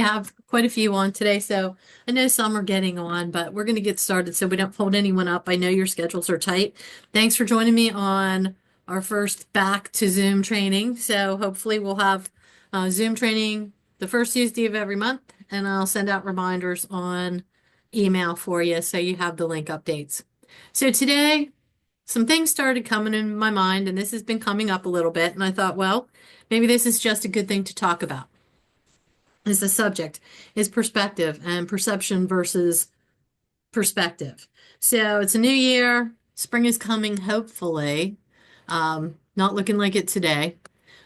I have quite a few on today, so I know some are getting on, but we're going to get started so we don't hold anyone up. I know your schedules are tight. Thanks for joining me on our first back to Zoom training. So hopefully we'll have Zoom training the first Tuesday of every month, and I'll send out reminders on email for you so you have the link updates. So today, some things started coming in my mind, and this has been coming up a little bit, and I thought, well, maybe this is just a good thing to talk about. Is the subject is perspective and perception versus perspective. So it's a new year. Spring is coming, hopefully. Not looking like it today,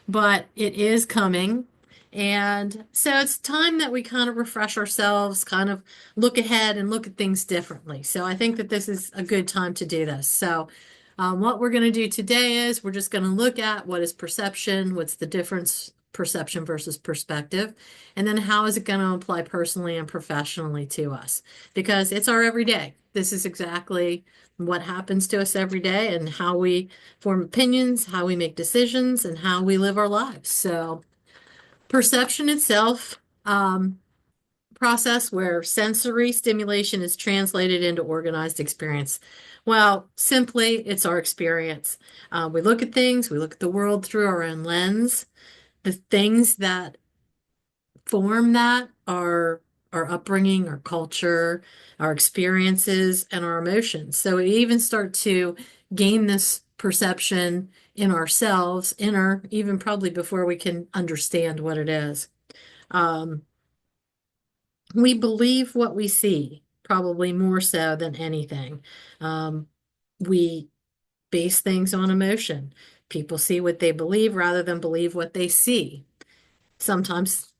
but it is coming. And so it's time that we kind of refresh ourselves, kind of look ahead and look at things differently. So I think that this is a good time to do this. So what we're going to do today is we're just going to look at what is perception, what's the difference perception versus perspective, and then how is it going to apply personally and professionally to us? Because it's our everyday. This is exactly what happens to us every day and how we form opinions, how we make decisions, and how we live our lives. So perception itself, process where sensory stimulation is translated into organized experience. Well, simply, it's our experience. We look at things, we look at the world through our own lens. The things that form that are our upbringing, our culture, our experiences, and our emotions. So we even start to gain this perception in ourselves, inner, even probably before we can understand what it is. Um, we believe what we see, probably more so than anything. Um, we base things on emotion. People see what they believe rather than believe what they see. Sometimes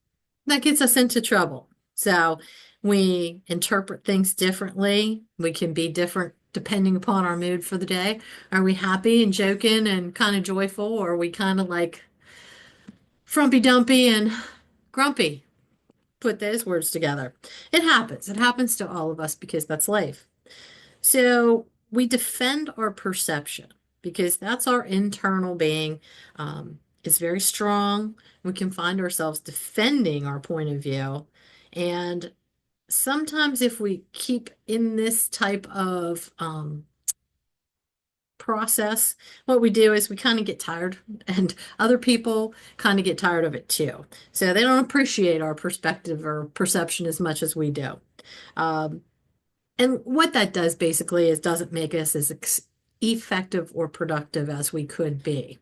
that gets us into trouble. So we interpret things differently. We can be different depending upon our mood for the day. Are we happy and joking and kind of joyful, or are we kind of like frumpy dumpy and grumpy? Put those words together. It happens. It happens to all of us because that's life. So we defend our perception because that's our internal being. It's very strong. We can find ourselves defending our point of view. And sometimes if we keep in this type of process, what we do is we kind of get tired, and other people kind of get tired of it too. So they don't appreciate our perspective or perception as much as we do. Um, and what that does basically is doesn't make us as effective or productive as we could be.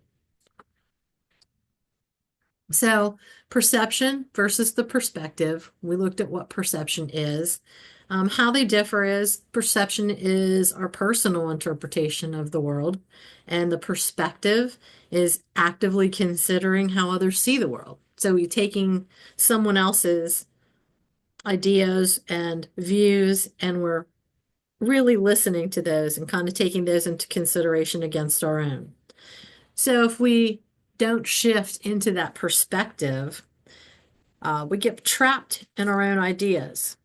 So, perception versus the perspective. We looked at what perception is. How they differ is perception is our personal interpretation of the world, and the perspective is actively considering how others see the world. So, we're taking someone else's ideas and views, and we're really listening to those and kind of taking those into consideration against our own. So, if we don't shift into that perspective, we get trapped in our own ideas.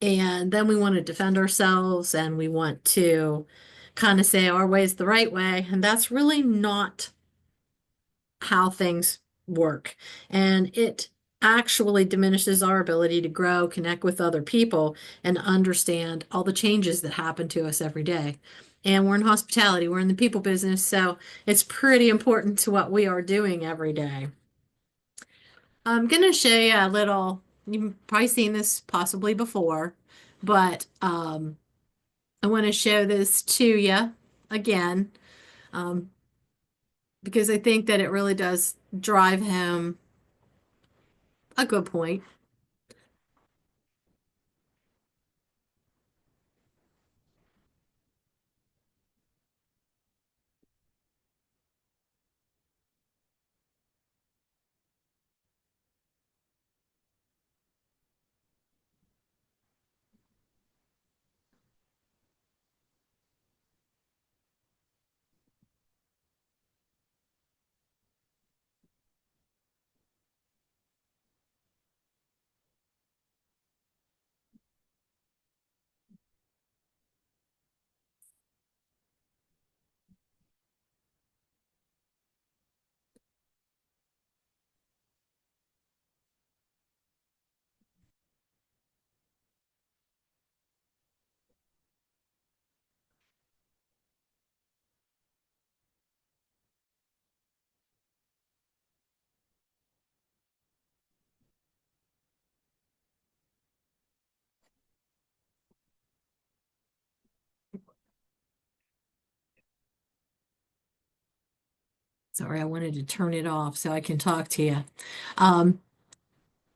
And then we want to defend ourselves and we want to kind of say our way is the right way. And that's really not how things work. And it actually diminishes our ability to grow, connect with other people, and understand all the changes that happen to us every day. And we're in hospitality, we're in the people business, so it's pretty important to what we are doing every day. I'm going to show you a little, you've probably seen this possibly before, but I want to show this to you again um, because I think that it really does drive home a good point. Sorry, I wanted to turn it off so I can talk to you. Um,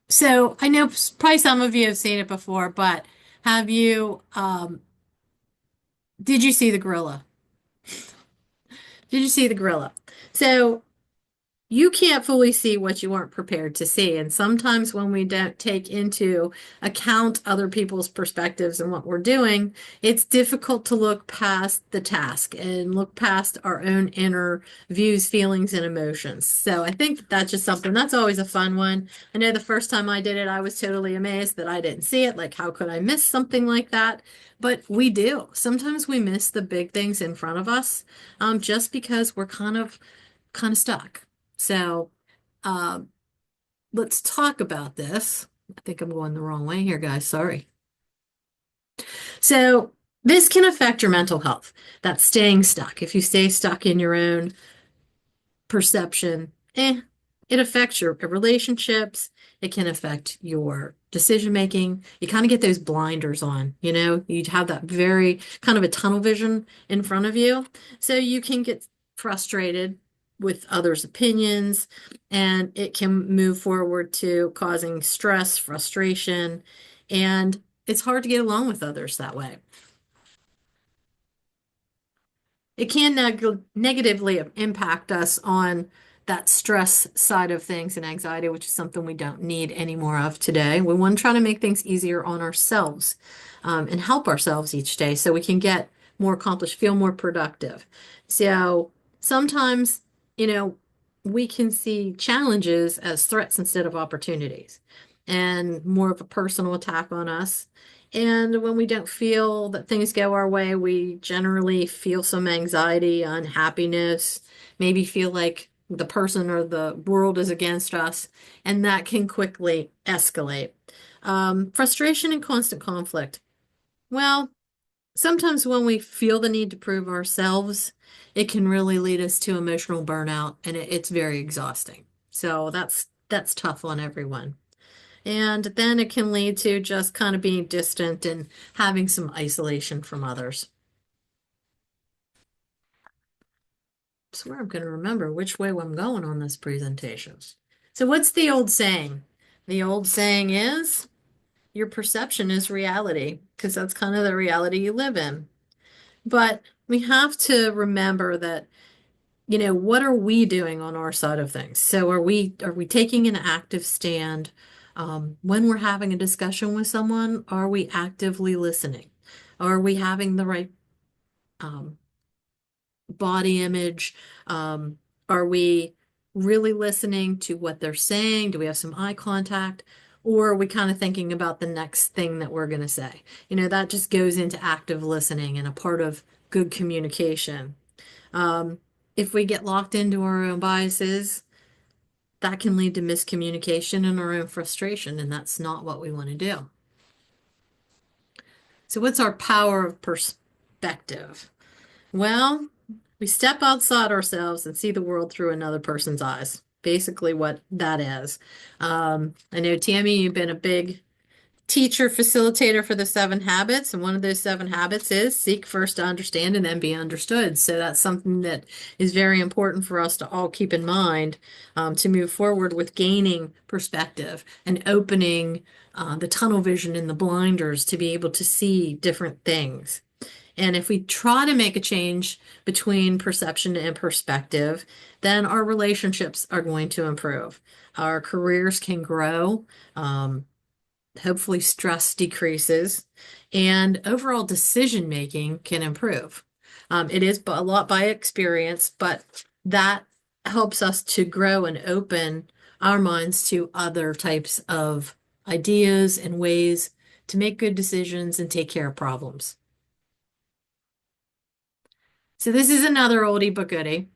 so I know probably some of you have seen it before, but have you, did you see the gorilla? Did you see the gorilla? So you can't fully see what you weren't prepared to see. And sometimes when we don't take into account other people's perspectives and what we're doing, it's difficult to look past the task and look past our own inner views, feelings, and emotions. So I think that's just something that's always a fun one. I know the first time I did it, I was totally amazed that I didn't see it. Like, how could I miss something like that? But we do. Sometimes we miss the big things in front of us, just because we're kind of stuck. So, um, let's talk about this. I think I'm going the wrong way here, guys. Sorry. So, this can affect your mental health. That's staying stuck. If you stay stuck in your own perception, it affects your relationships. It can affect your decision making. You kind of get those blinders on, you have that very kind of a tunnel vision in front of you. So you can get frustrated with others' opinions, and it can move forward to causing stress, frustration, and it's hard to get along with others that way. It can negatively impact us on that stress side of things and anxiety, which is something we don't need any more of today. We want to try to make things easier on ourselves, and help ourselves each day so we can get more accomplished, feel more productive. So sometimes, you know, we can see challenges as threats instead of opportunities and more of a personal attack on us. And when we don't feel that things go our way, we generally feel some anxiety, unhappiness, maybe feel like the person or the world is against us, and that can quickly escalate. Frustration and constant conflict. Well, sometimes when we feel the need to prove ourselves, it can really lead us to emotional burnout, and it's very exhausting. So that's tough on everyone. And then it can lead to just kind of being distant and having some isolation from others. I swear I'm going to remember which way I'm going on this presentation. So, what's the old saying? The old saying is your perception is reality, because that's kind of the reality you live in. But we have to remember that, what are we doing on our side of things? So are we taking an active stand? When we're having a discussion with someone, are we actively listening? Are we having the right um, body image? Are we really listening to what they're saying? Do we have some eye contact? Or are we kind of thinking about the next thing that we're going to say? That just goes into active listening and a part of good communication. Um, if we get locked into our own biases, that can lead to miscommunication and our own frustration, and that's not what we want to do. So, what's our power of perspective? Well, we step outside ourselves and see the world through another person's eyes. Basically, what that is. I know, Tammy, you've been a big teacher facilitator for the 7 habits, and one of those 7 habits is seek first to understand and then be understood. So that's something that is very important for us to all keep in mind, to move forward with gaining perspective and opening the tunnel vision and the blinders to be able to see different things. And if we try to make a change between perception and perspective, then our relationships are going to improve. Our careers can grow. Hopefully stress decreases, and overall decision making can improve. It is a lot by experience, but that helps us to grow and open our minds to other types of ideas and ways to make good decisions and take care of problems. So this is another oldie but goodie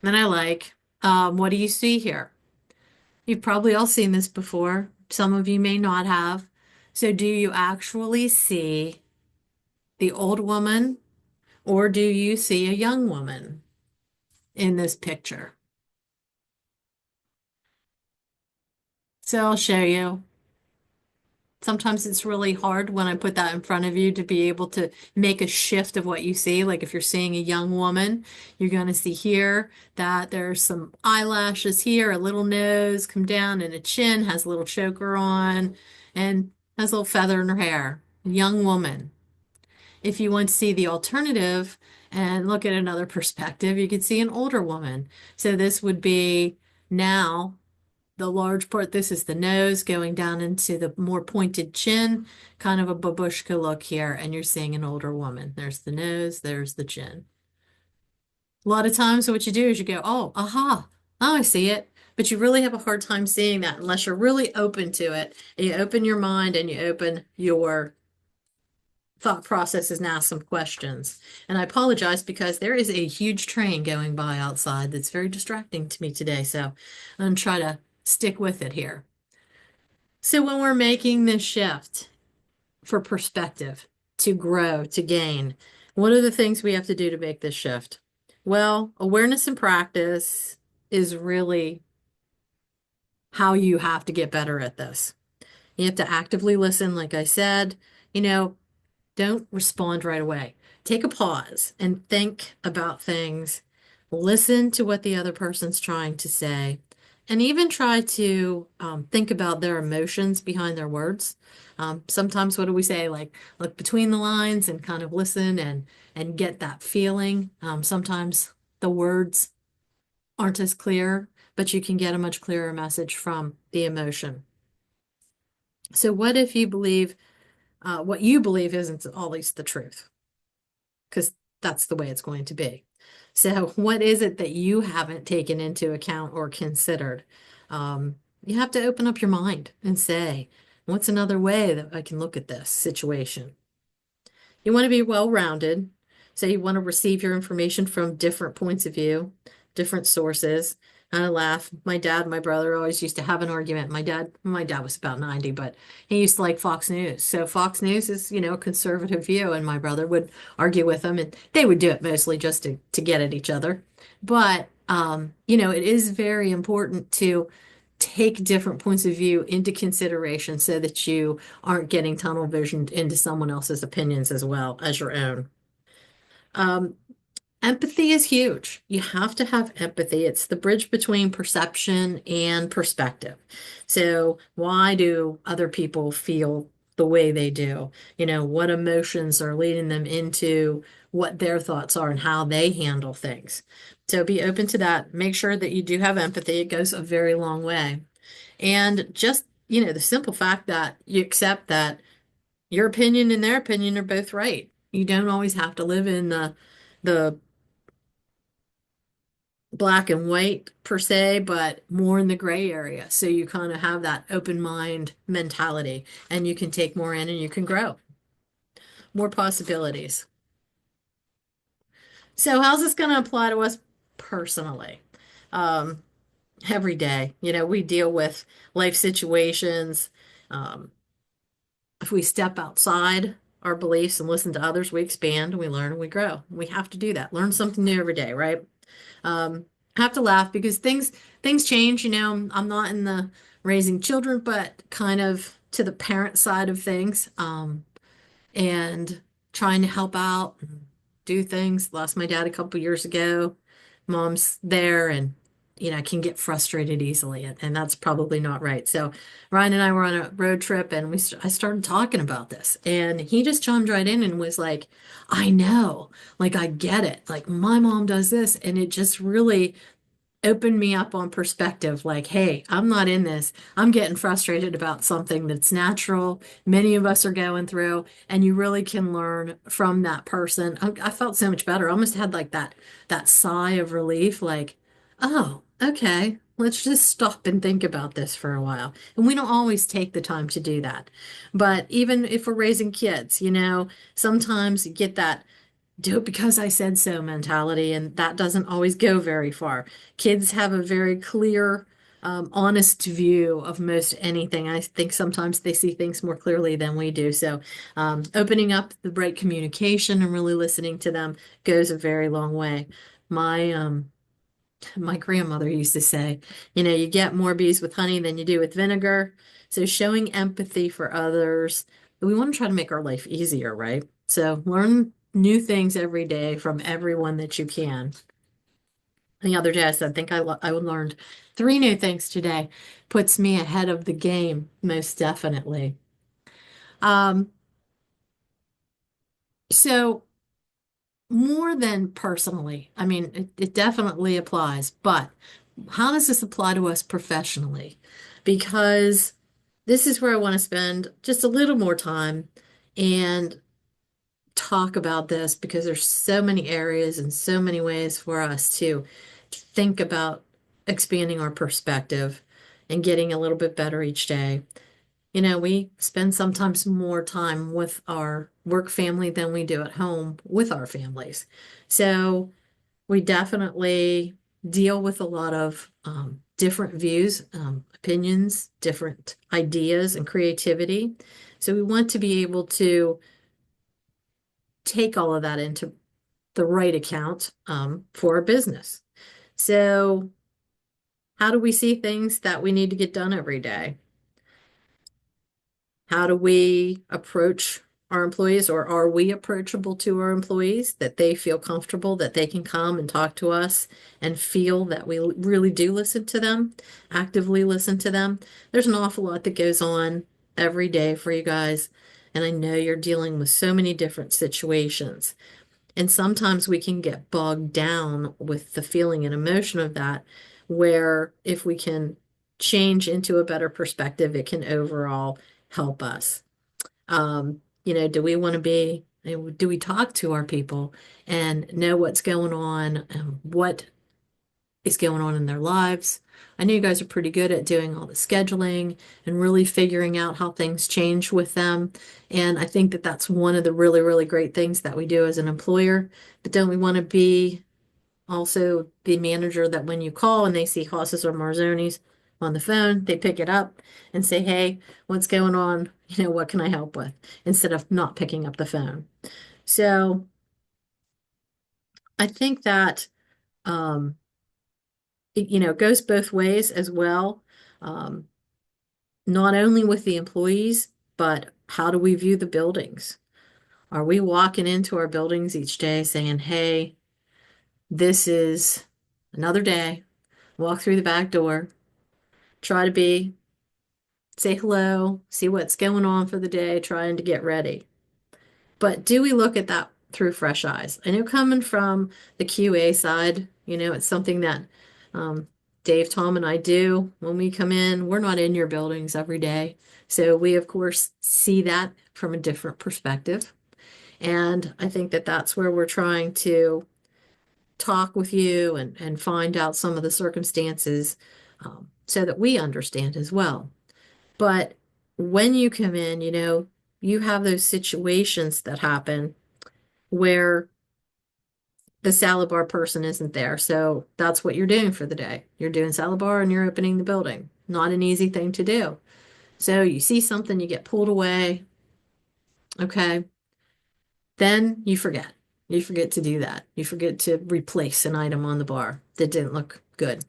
that I like. What do you see here? You've probably all seen this before. Some of you may not have. So, do you actually see the old woman, or do you see a young woman in this picture? So, I'll show you. Sometimes it's really hard when I put that in front of you to be able to make a shift of what you see. Like if you're seeing a young woman, you're going to see here that there's some eyelashes here, a little nose come down, and a chin, has a little choker on, and has a little feather in her hair. Young woman. If you want to see the alternative and look at another perspective, you could see an older woman. So this would be now the large part. This is the nose going down into the more pointed chin, kind of a babushka look here, and you're seeing an older woman. There's the nose, there's the chin. A lot of times what you do is you go, oh, aha, oh, I see it. But you really have a hard time seeing that unless you're really open to it. And you open your mind and you open your thought processes and ask some questions. And I apologize because there is a huge train going by outside that's very distracting to me today. So I'm going to try to stick with it here. So when we're making this shift for perspective, to grow, to gain, what are the things we have to do to make this shift? Well, awareness and practice is really how you have to get better at this. You have to actively listen, like I said. You know, don't respond right away. Take a pause and think about things. Listen to what the other person's trying to say, and even try to think about their emotions behind their words. Sometimes, what do we say? Like look between the lines and kind of listen and get that feeling. Sometimes the words aren't as clear, but you can get a much clearer message from the emotion. So, what if you believe what you believe isn't always the truth? Because that's the way it's going to be. So, what is it that you haven't taken into account or considered? You have to open up your mind and say, what's another way that I can look at this situation? You want to be well-rounded. So you want to receive your information from different points of view, different sources. And I laugh. My dad and my brother always used to have an argument. My dad was about 90, but he used to like Fox News. So Fox News is, a conservative view, and my brother would argue with him, and they would do it mostly just to get at each other. But it is very important to take different points of view into consideration so that you aren't getting tunnel visioned into someone else's opinions as well as your own. Um, Empathy is huge. You have to have empathy. It's the bridge between perception and perspective. So, why do other people feel the way they do? What emotions are leading them into what their thoughts are and how they handle things. So, be open to that. Make sure that you do have empathy. It goes a very long way. And just, the simple fact that you accept that your opinion and their opinion are both right. You don't always have to live in the black and white per se, but more in the gray area. So you kind of have that open mind mentality and you can take more in and you can grow more possibilities. So how's this going to apply to us personally? Um, every day, we deal with life situations. Um, if we step outside our beliefs and listen to others, we expand and we learn and we grow. We have to do that. Learn something new every day, right? I have to laugh because things change. I'm not in the raising children, but kind of to the parent side of things, and trying to help out and do things. Lost my dad a couple years ago. Mom's there, and I can get frustrated easily, and that's probably not right. So Ryan and I were on a road trip, and I started talking about this, and he just chimed right in and was like, "I know, like I get it. Like my mom does this," and it just really opened me up on perspective. Like, hey, I'm not in this. I'm getting frustrated about something that's natural. Many of us are going through, and you really can learn from that person. I felt so much better. I almost had like that sigh of relief, like, oh, okay. Let's just stop and think about this for a while. And we don't always take the time to do that. But even if we're raising kids, sometimes you get that do it because I said so mentality, and that doesn't always go very far. Kids have a very clear, honest view of most anything. I think sometimes they see things more clearly than we do. So, opening up the right communication and really listening to them goes a very long way. My grandmother used to say, you get more bees with honey than you do with vinegar. So showing empathy for others, we want to try to make our life easier, right? So learn new things every day from everyone that you can. The other day I said, I think I learned 3 new things today. Puts me ahead of the game, most definitely. Um, so more than personally, I mean, it definitely applies, but how does this apply to us professionally? Because this is where I want to spend just a little more time and talk about this because there's so many areas and so many ways for us to think about expanding our perspective and getting a little bit better each day. You know, we spend sometimes more time with our work family than we do at home with our families. So we definitely deal with a lot of different views, opinions, different ideas, and creativity. So we want to be able to take all of that into the right account for our business. So, how do we see things that we need to get done every day? How do we approach our employees, or are we approachable to our employees that they feel comfortable that they can come and talk to us and feel that we really do listen to them, actively listen to them? There's an awful lot that goes on every day for you guys, and I know you're dealing with so many different situations. And sometimes we can get bogged down with the feeling and emotion of that, where if we can change into a better perspective, it can overall help us. Do we want to do we talk to our people and know what's going on and what is going on in their lives? I know you guys are pretty good at doing all the scheduling and really figuring out how things change with them. And I think that that's one of the really, really great things that we do as an employer. But don't we want to be also the manager that when you call and they see Haas's or Marzonis on the phone, they pick it up and say, hey, what's going on? What can I help with? Instead of not picking up the phone. So I think that um, it goes both ways as well. Um, Not only with the employees, but how do we view the buildings? Are we walking into our buildings each day saying, hey, this is another day, walk through the back door, try to say hello, see what's going on for the day, trying to get ready. But do we look at that through fresh eyes? I know coming from the QA side, it's something that um, Dave, Tom, and I do when we come in. We're not in your buildings every day. So we, of course, see that from a different perspective. And I think that that's where we're trying to talk with you and find out some of the circumstances so that we understand as well. But when you come in, you have those situations that happen where the salad bar person isn't there. So that's what you're doing for the day. You're doing salad bar and you're opening the building. Not an easy thing to do. So you see something, you get pulled away. Okay. Then you forget. You forget to do that. You forget to replace an item on the bar that didn't look good.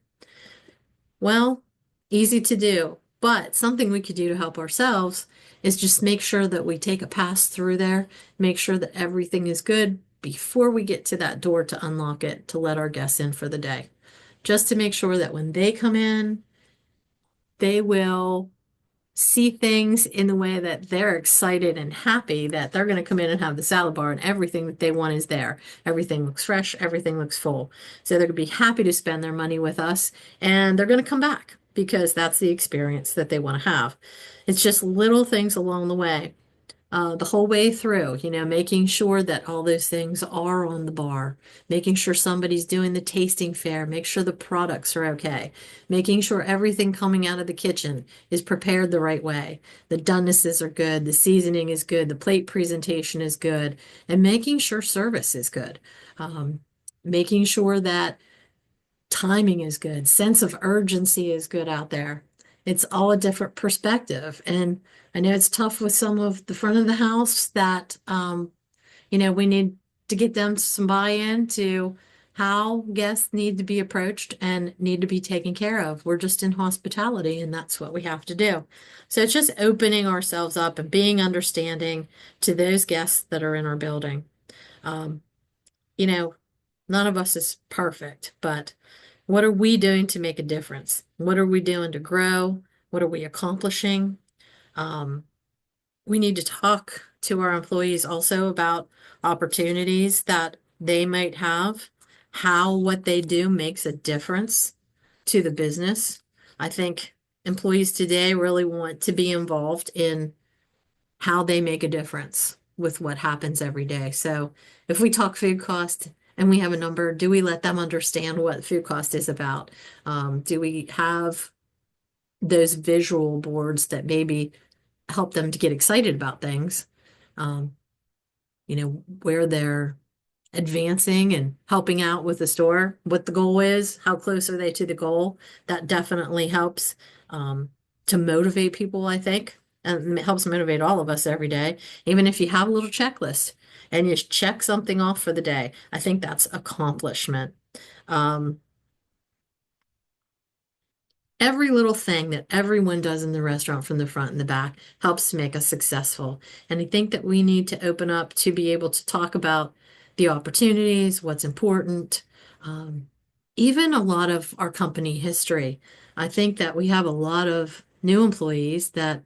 Well, easy to do, but something we could do to help ourselves is just make sure that we take a pass through there, make sure that everything is good before we get to that door to unlock it to let our guests in for the day. Just to make sure that when they come in, they will see things in the way that they're excited and happy that they're going to come in and have the salad bar and everything that they want is there. Everything looks fresh, everything looks full. So they're going to be happy to spend their money with us and they're going to come back because that's the experience that they want to have. It's just little things along the way the whole way through, making sure that all those things are on the bar, making sure somebody's doing the tasting fair, make sure the products are okay, making sure everything coming out of the kitchen is prepared the right way. The donenesses are good, the seasoning is good, the plate presentation is good, and making sure service is good. Making sure that timing is good, sense of urgency is good out there. It's all a different perspective. And I know it's tough with some of the front of the house that we need to get them some buy-in to how guests need to be approached and need to be taken care of. We're just in hospitality, and that's what we have to do. So it's just opening ourselves up and being understanding to those guests that are in our building. Um, you know, none of us is perfect, but what are we doing to make a difference? What are we doing to grow? What are we accomplishing? Um, we need to talk to our employees also about opportunities that they might have, how what they do makes a difference to the business. I think employees today really want to be involved in how they make a difference with what happens every day. So if we talk food cost and we have a number, do we let them understand what food cost is about? Do we have those visual boards that maybe help them to get excited about things? Um, where they're advancing and helping out with the store, what the goal is, how close are they to the goal. That definitely helps um, to motivate people, I think, and it helps motivate all of us every day. Even if you have a little checklist and you check something off for the day, I think that's accomplishment. Um, Every little thing that everyone does in the restaurant from the front and the back helps to make us successful. And I think that we need to open up to be able to talk about the opportunities, what's important, um, even a lot of our company history. I think that we have a lot of new employees that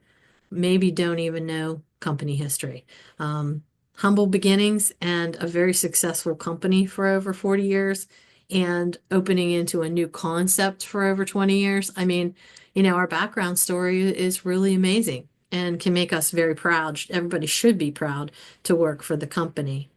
maybe don't even know company history. Um, Humble beginnings and a very successful company for over 40 years and opening into a new concept for over 20 years. I mean, our background story is really amazing and can make us very proud. Everybody should be proud to work for the company.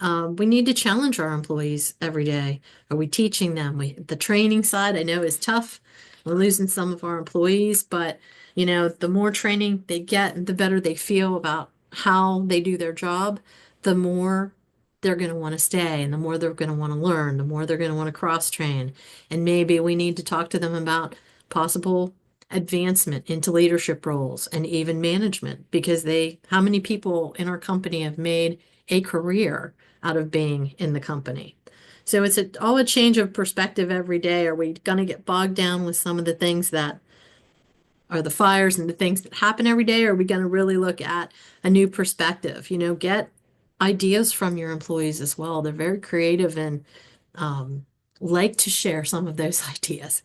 We need to challenge our employees every day. Are we teaching them? The training side I know is tough. We're losing some of our employees, but the more training they get, the better they feel about how they do their job, the more they're going to want to stay and the more they're going to want to learn, the more they're going to want to cross train. And maybe we need to talk to them about possible advancement into leadership roles and even management because how many people in our company have made a career out of being in the company. So it's all a change of perspective every day. Are we going to get bogged down with some of the things that are the fires and the things that happen every day? Or are we going to really look at a new perspective? Get ideas from your employees as well. They're very creative and um, like to share some of those ideas.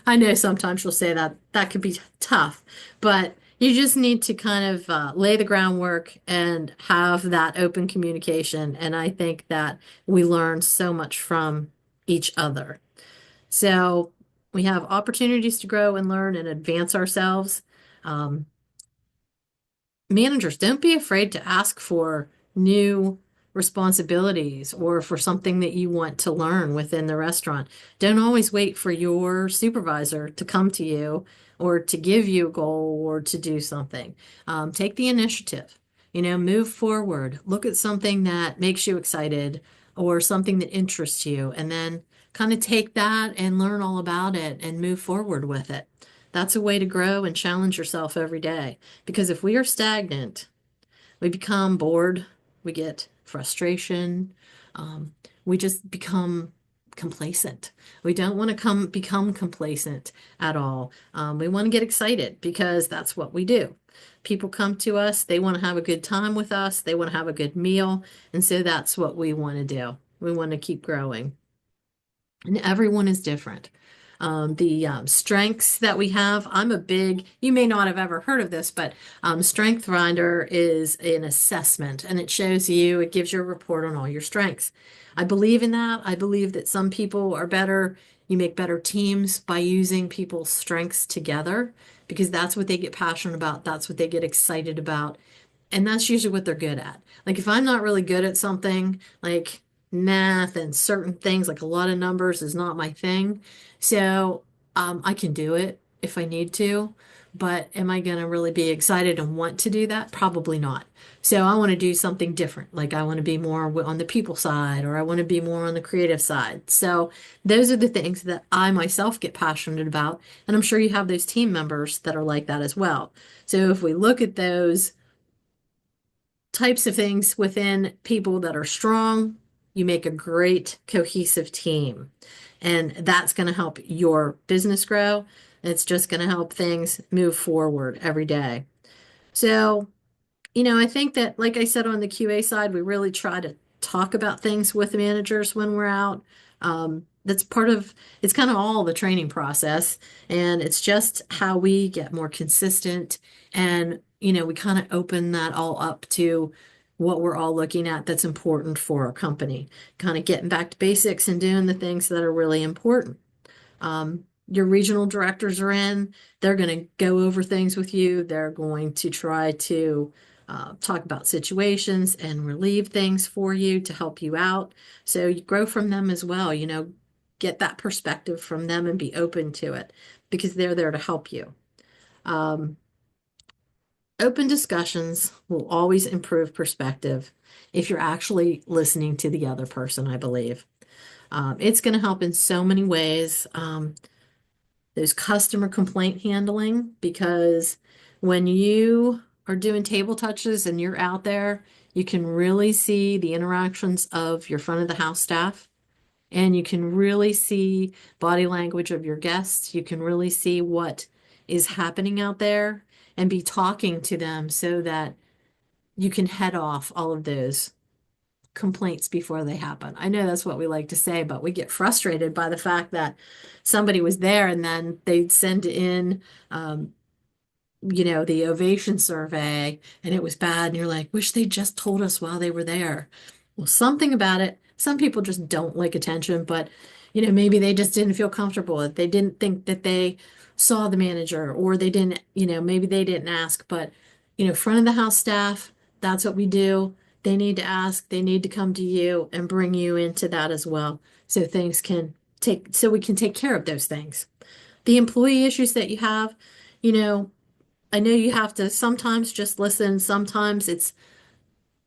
I know sometimes you'll say that could be tough, but you just need to kind of lay the groundwork and have that open communication. And I think that we learn so much from each other. So we have opportunities to grow and learn and advance ourselves. Um, Managers, don't be afraid to ask for new responsibilities or for something that you want to learn within the restaurant. Don't always wait for your supervisor to come to you or to give you a goal or to do something. Take the initiative, move forward, look at something that makes you excited or something that interests you, and then kind of take that and learn all about it and move forward with it. That's a way to grow and challenge yourself every day. Because if we are stagnant, we become bored, we get frustration, um, we just become complacent. We don't want to become complacent at all. We want to get excited because that's what we do. People come to us, they want to have a good time with us, they want to have a good meal, and so that's what we want to do. We want to keep growing. And everyone is different. The strengths that we have, you may not have ever heard of this, but Strength Finder is an assessment and it gives you a report on all your strengths. I believe in that. I believe that some people are better, you make better teams by using people's strengths together because that's what they get passionate about, that's what they get excited about. And that's usually what they're good at. Like if I'm not really good at something, like math and certain things, like a lot of numbers is not my thing. So I can do it if I need to, but am I going to really be excited and want to do that? Probably not. So I want to do something different. Like I want to be more on the people side or I want to be more on the creative side. So those are the things that I myself get passionate about. And I'm sure you have those team members that are like that as well. So if we look at those types of things within people that are strong, you make a great cohesive team. And that's going to help your business grow. It's just going to help things move forward every day. So, I think that, like I said, on the QA side, we really try to talk about things with managers when we're out. That's part of, it's kind of all the training process, and it's just how we get more consistent. And, we kind of open that all up to what we're all looking at that's important for our company, kind of getting back to basics and doing the things that are really important. Your regional directors are in, they're going to go over things with you. They're going to try to talk about situations and relieve things for you to help you out. So you grow from them as well, get that perspective from them and be open to it because they're there to help you. Um, Open discussions will always improve perspective if you're actually listening to the other person, I believe. It's going to help in so many ways. There's customer complaint handling because when you are doing table touches and you're out there, you can really see the interactions of your front of the house staff, and you can really see body language of your guests. You can really see what is happening out there and be talking to them so that you can head off all of those complaints before they happen. I know that's what we like to say, but we get frustrated by the fact that somebody was there and then they'd send in, um, the ovation survey and it was bad. And you're like, wish they just told us while they were there. Well, something about it. Some people just don't like attention, but, maybe they just didn't feel comfortable. They didn't think that they saw the manager or they didn't, maybe they didn't ask, but, front of the house staff, that's what we do. They need to ask, they need to come to you and bring you into that as well. So we can take care of those things. The employee issues that you have, you know, I know you have to sometimes just listen, sometimes it's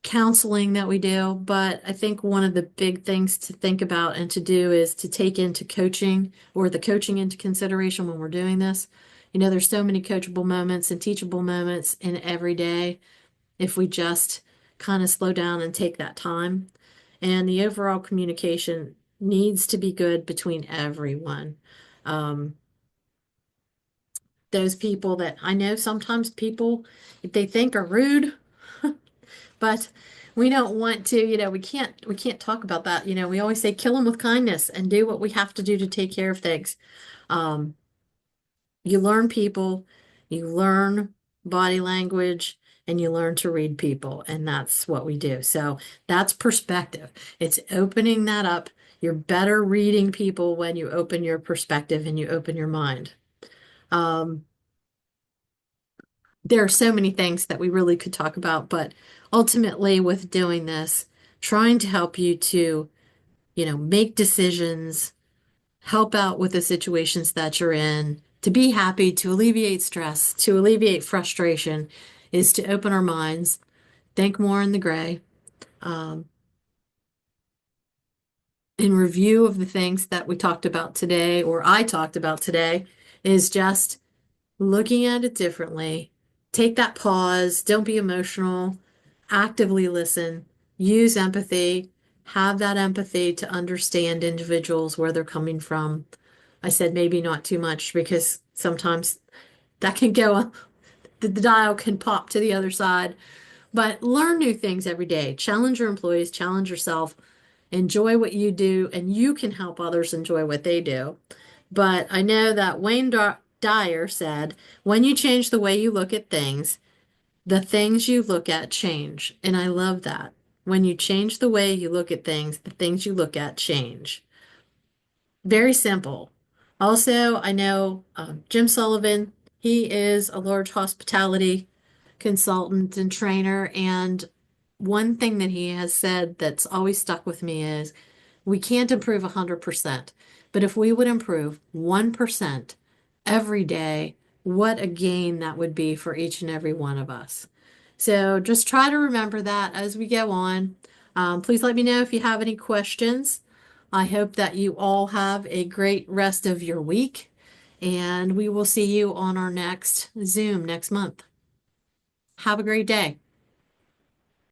counseling that we do, but I think one of the big things to think about and to do is to take into coaching or the coaching into consideration when we're doing this. There's so many coachable moments and teachable moments in every day if we just kind of slow down and take that time. And the overall communication needs to be good between everyone. Um, those people that I know sometimes people, if they think are rude, but we don't want to, we can't talk about that. We always say kill them with kindness and do what we have to do to take care of things. Um, you learn people, you learn body language, and you learn to read people, and that's what we do. So that's perspective. It's opening that up. You're better reading people when you open your perspective and you open your mind. Um, there are so many things that we really could talk about, but ultimately, with doing this, trying to help you to, make decisions, help out with the situations that you're in, to be happy, to alleviate stress, to alleviate frustration, is to open our minds, think more in the gray, um, in review of the things that we talked about today, or I talked about today, is just looking at it differently. Take that pause, don't be emotional, actively listen, use empathy, have that empathy to understand individuals where they're coming from. I said maybe not too much because sometimes that can go, the dial can pop to the other side. But learn new things every day. Challenge your employees, challenge yourself, enjoy what you do, and you can help others enjoy what they do. But I know that Wayne Dyer said, when you change the way you look at things, the things you look at change. And I love that. When you change the way you look at things, the things you look at change. Very simple. Also, I know Jim Sullivan, he is a large hospitality consultant and trainer. And one thing that he has said that's always stuck with me is we can't improve 100%, but if we would improve 1% every day, what a gain that would be for each and every one of us. So just try to remember that as we go on. Please let me know if you have any questions. I hope that you all have a great rest of your week, and we will see you on our next Zoom next month. Have a great day.